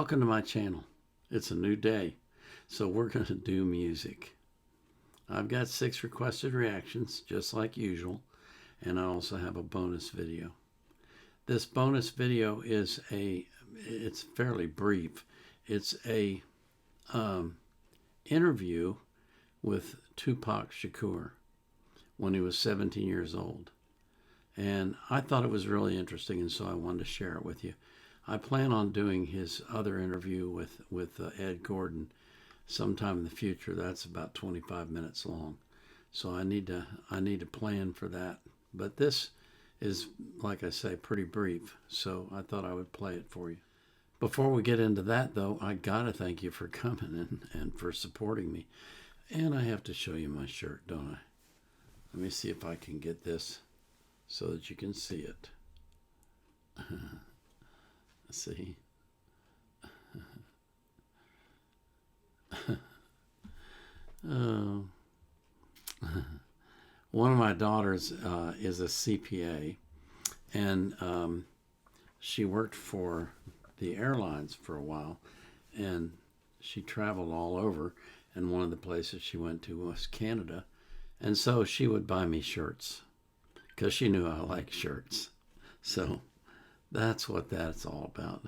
Welcome to my channel. It's a new day, so we're going to do music. I've got 6 requested reactions, just like usual, and I also have a bonus video. This bonus video is it's fairly brief. It's a interview with Tupac Shakur when he was 17 years old. And I thought it was really interesting, and so I wanted to share it with you. I plan on doing his other interview with Ed Gordon sometime in the future. That's about 25 minutes long. So I need to plan for that. But this is, like I say, pretty brief. So I thought I would play it for you. Before we get into that, though, I gotta thank you for coming and for supporting me. And I have to show you my shirt, don't I? Let me see if I can get this so that you can see it. See? Oh. One of my daughters is a CPA, and she worked for the airlines for a while, and she traveled all over, and one of the places she went to was Canada, and so she would buy me shirts because she knew I like shirts. So that's what that's all about.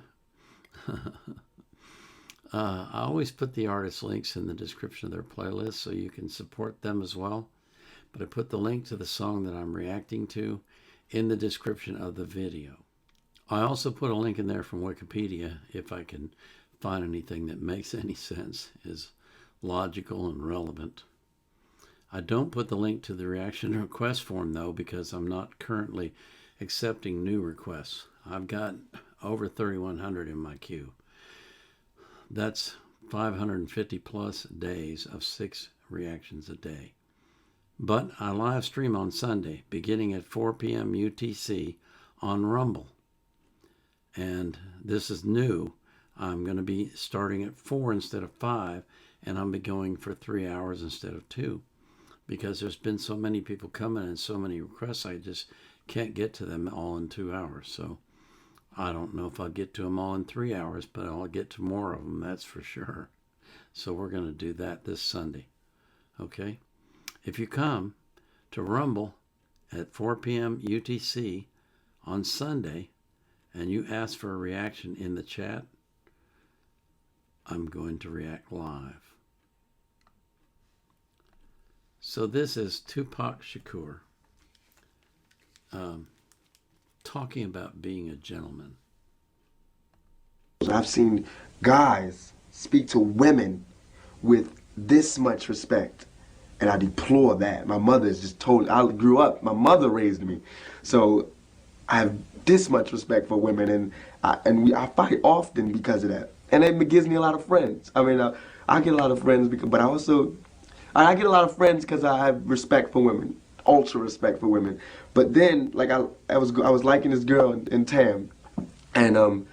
I always put the artist links in the description of their playlist so you can support them as well. But I put the link to the song that I'm reacting to in the description of the video. I also put a link in there from Wikipedia if I can find anything that makes any sense, is logical and relevant. I don't put the link to the reaction request form though, because I'm not currently accepting new requests. I've got over 3,100 in my queue. That's 550 plus days of 6 reactions a day. But I live stream on Sunday beginning at 4 p.m. UTC on Rumble. And this is new. I'm going to be starting at 4 instead of 5, and I'll be going for 3 hours instead of 2. Because there's been so many people coming and so many requests, I just can't get to them all in 2 hours. So I don't know if I'll get to them all in 3 hours, but I'll get to more of them, that's for sure. So we're going to do that this Sunday. Okay? If you come to Rumble at 4 p.m. UTC on Sunday and you ask for a reaction in the chat, I'm going to react live. So this is Tupac Shakur talking about being a gentleman. I've seen guys speak to women with this much respect, and I deplore that. My mother is just totally, I grew up, my mother raised me, so I have this much respect for women, and I fight often because of that. And it gives me a lot of friends. I mean, I get a lot of friends, but I get a lot of friends because I have respect for women, ultra respect for women. But then, like I was liking this girl in Tam, and I'm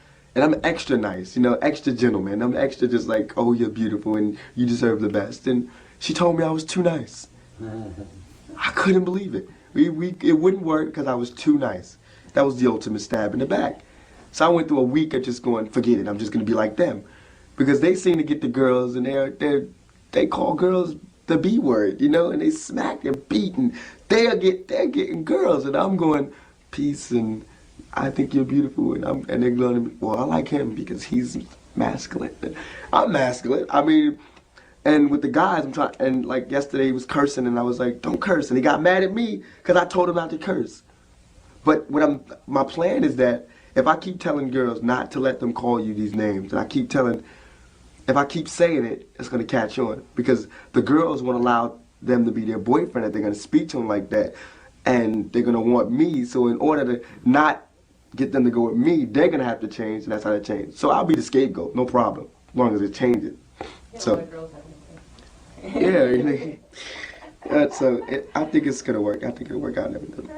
extra nice, you know, extra gentleman. I'm extra just like, oh, you're beautiful and you deserve the best. And she told me I was too nice. I couldn't believe it. It wouldn't work because I was too nice. That was the ultimate stab in the back. So I went through a week of just going, forget it, I'm just gonna be like them, because they seem to get the girls and they call girls the B word, you know, and they smack and beat, and they're getting girls, and I'm going, peace, and I think you're beautiful, and they're going to be, well, I like him because he's masculine. I'm masculine. I mean, and with the guys, I'm trying, and like yesterday he was cursing, and I was like, don't curse, and he got mad at me because I told him not to curse. But my plan is that if I keep telling girls not to let them call you these names, and if I keep saying it, it's going to catch on, because the girls won't allow them to be their boyfriend if they're going to speak to them like that, and they're going to want me. So in order to not get them to go with me, they're going to have to change, and that's how they change. So I'll be the scapegoat, no problem, as long as it changes. So, yeah, so I think it's going to work. I think it'll work out and everything.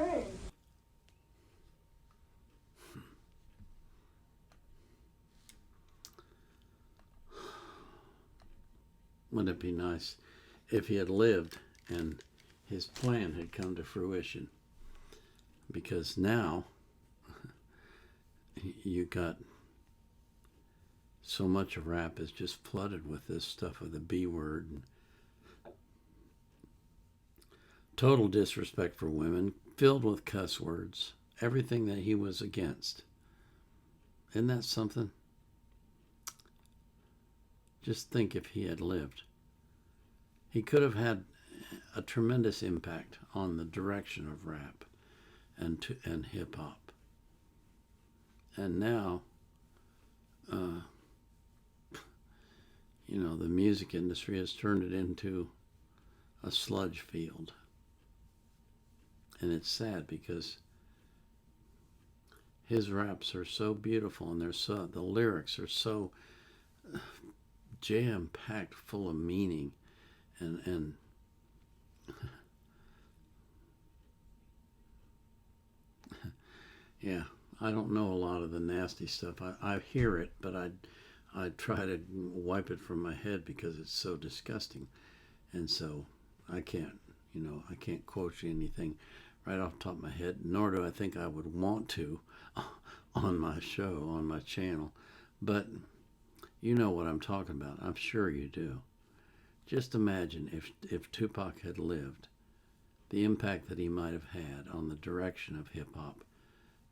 Wouldn't it be nice if he had lived and his plan had come to fruition? Because now you got so much of rap is just flooded with this stuff of the B word and total disrespect for women, filled with cuss words, everything that he was against. Isn't that something? Just think if he had lived. He could have had a tremendous impact on the direction of rap and hip hop. And now, the music industry has turned it into a sludge field. And it's sad because his raps are so beautiful and the lyrics are so jam-packed full of meaning and yeah, I don't know a lot of the nasty stuff. I hear it, but I try to wipe it from my head because it's so disgusting. And so I can't quote you anything right off the top of my head, nor do I think I would want to on my show, on my channel. But you know what I'm talking about. I'm sure you do. Just imagine if Tupac had lived, the impact that he might have had on the direction of hip-hop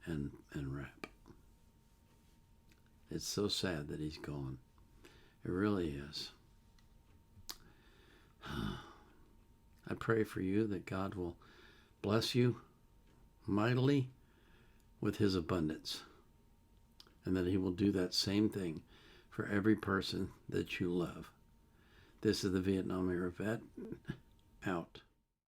and rap. It's so sad that he's gone. It really is. I pray for you that God will bless you mightily with his abundance, and that he will do that same thing for every person that you love. This is the Vietnam era vet, out.